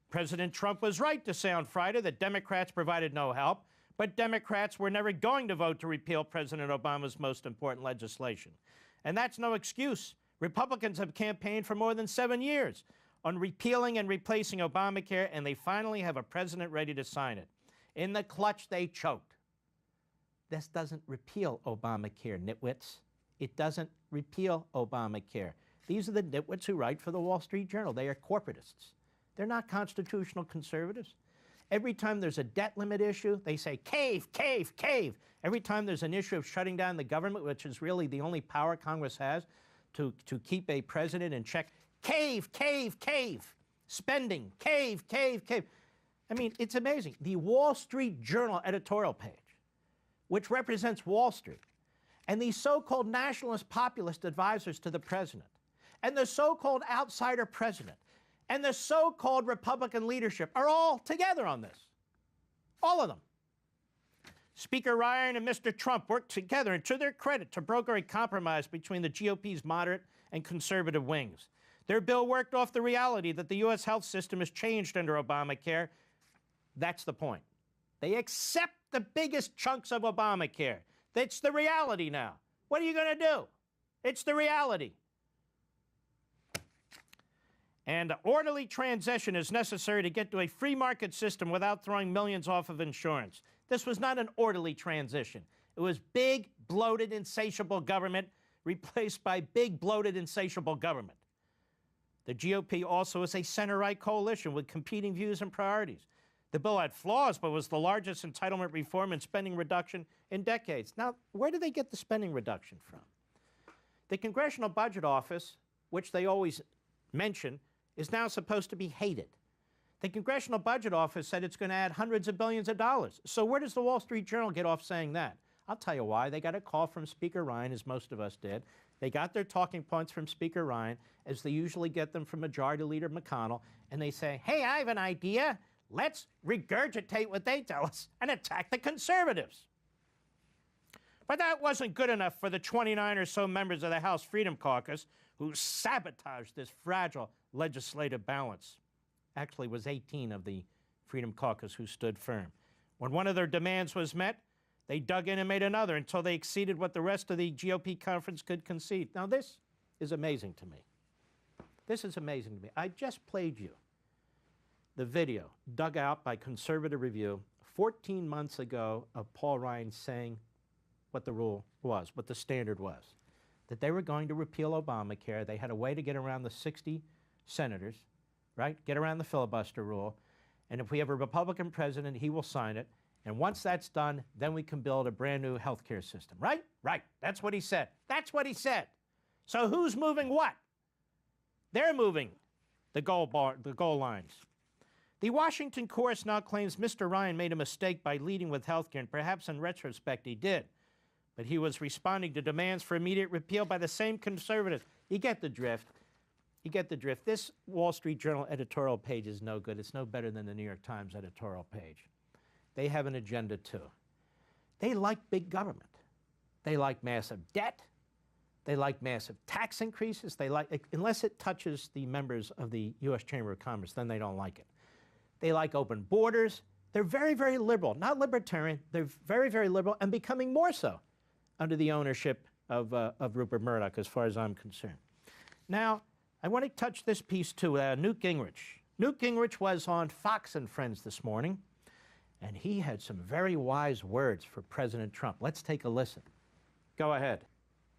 President Trump was right to say on Friday that Democrats provided no help, but Democrats were never going to vote to repeal President Obama's most important legislation. And that's no excuse. Republicans have campaigned for more than 7 years on repealing and replacing Obamacare, and they finally have a president ready to sign it. In the clutch, they choked. This doesn't repeal Obamacare, nitwits. It doesn't repeal Obamacare. These are the nitwits who write for the Wall Street Journal. They are corporatists. They're not constitutional conservatives. Every time there's a debt limit issue, they say, cave, cave, cave. Every time there's an issue of shutting down the government, which is really the only power Congress has to keep a president in check, cave, cave, cave. Spending, cave, cave, cave. I mean, it's amazing. The Wall Street Journal editorial page, which represents Wall Street, and the so-called nationalist populist advisors to the president, and the so-called outsider president, and the so-called Republican leadership are all together on this. All of them. Speaker Ryan and Mr. Trump worked together, and to their credit, to broker a compromise between the GOP's moderate and conservative wings. Their bill worked off the reality that the U.S. health system has changed under Obamacare. That's the point. They accept the biggest chunks of Obamacare. That's the reality now. What are you going to do? It's the reality. And orderly transition is necessary to get to a free market system without throwing millions off of insurance. This was not an orderly transition. It was big, bloated, insatiable government replaced by big, bloated, insatiable government. The GOP also is a center-right coalition with competing views and priorities. The bill had flaws, but was the largest entitlement reform and spending reduction in decades. Now, where do they get the spending reduction from? The Congressional Budget Office, which they always mention, is now supposed to be hated. The Congressional Budget Office said it's going to add hundreds of billions of dollars. So where does the Wall Street Journal get off saying that? I'll tell you why. They got a call from Speaker Ryan, as most of us did. They got their talking points from Speaker Ryan, as they usually get them from Majority Leader McConnell, and they say, hey, I have an idea. Let's regurgitate what they tell us and attack the conservatives. But that wasn't good enough for the 29 or so members of the House Freedom Caucus who sabotaged this fragile legislative balance. Actually, it was 18 of the Freedom Caucus who stood firm. When one of their demands was met, they dug in and made another until they exceeded what the rest of the GOP conference could concede. Now, this is amazing to me. This is amazing to me. I just played you the video dug out by Conservative Review 14 months ago of Paul Ryan saying what the rule was, what the standard was, that they were going to repeal Obamacare. They had a way to get around the 60 senators, right? Get around the filibuster rule. And if we have a Republican president, he will sign it. And once that's done, then we can build a brand new health care system, right? Right. That's what he said. That's what he said. So who's moving what? They're moving the goal lines. The Washington chorus now claims Mr. Ryan made a mistake by leading with health care, and perhaps in retrospect he did. But he was responding to demands for immediate repeal by the same conservatives. You get the drift. You get the drift. This Wall Street Journal editorial page is no good. It's no better than the New York Times editorial page. They have an agenda too. They like big government. They like massive debt. They like massive tax increases. They like, unless it touches the members of the U.S. Chamber of Commerce, then they don't like it. They like open borders. They're very, very liberal. Not libertarian. They're very, very liberal and becoming more so under the ownership of Rupert Murdoch, as far as I'm concerned. Now, I want to touch this piece too, Newt Gingrich. Newt Gingrich was on Fox and Friends this morning, and he had some very wise words for President Trump. Let's take a listen. Go ahead.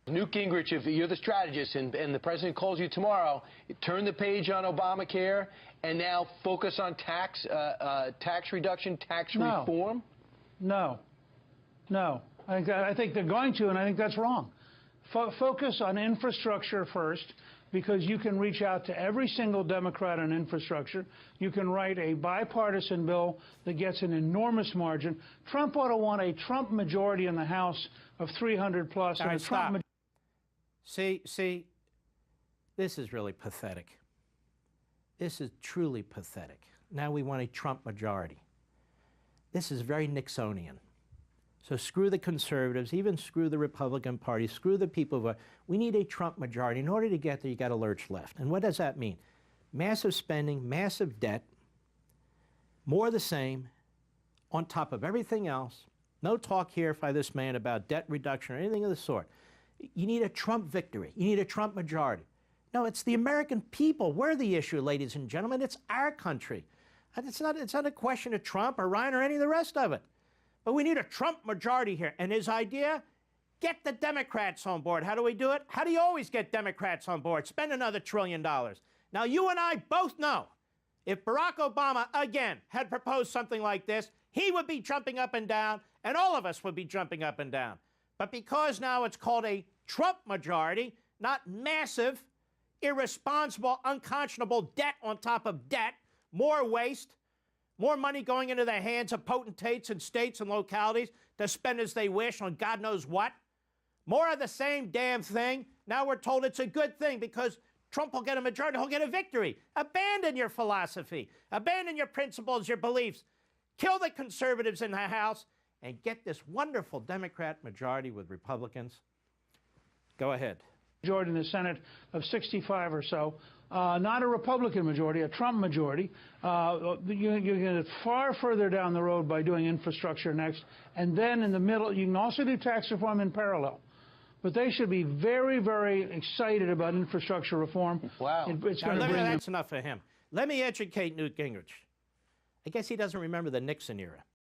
Newt Gingrich, if you're the strategist and the president calls you tomorrow, turn the page on Obamacare and now focus on tax reduction, tax reform? No. I think they're going to, and I think that's wrong. Focus on infrastructure first, because you can reach out to every single Democrat on infrastructure. You can write a bipartisan bill that gets an enormous margin. Trump ought to want a Trump majority in the House of 300 plus. All right, stop. See, this is really pathetic. This is truly pathetic. Now we want a Trump majority. This is very Nixonian. So screw the conservatives, even screw the Republican Party, screw the people who we need a Trump majority. In order to get there, you got to lurch left. And what does that mean? Massive spending, massive debt, More of the same, on top of everything else. No talk here by this man about debt reduction or anything of the sort. You need a Trump victory. You need a Trump majority. No, it's the American people. We're the issue, ladies and gentlemen. It's our country. And it's not a question of Trump or Ryan or any of the rest of it. But we need a Trump majority here. And his idea, get the Democrats on board. How do we do it? How do you always get Democrats on board? Spend another $1 trillion. Now, you and I both know if Barack Obama, again, had proposed something like this, he would be jumping up and down, and all of us would be jumping up and down. But because now it's called a Trump majority, not massive, irresponsible, unconscionable debt on top of debt, more waste, more money going into the hands of potentates and states and localities to spend as they wish on God knows what, more of the same damn thing. Now we're told it's a good thing because Trump will get a majority, he'll get a victory. Abandon your philosophy. Abandon your principles, your beliefs. Kill the conservatives in the House and get this wonderful Democrat majority with Republicans. Go ahead. Majority in the Senate of 65 or so, not a Republican majority, a Trump majority. You're going to get far further down the road by doing infrastructure next. And then in the middle, you can also do tax reform in parallel. But they should be very, very excited about infrastructure reform. Wow. It's going to bring That's enough for him. Let me educate Newt Gingrich. I guess he doesn't remember the Nixon era.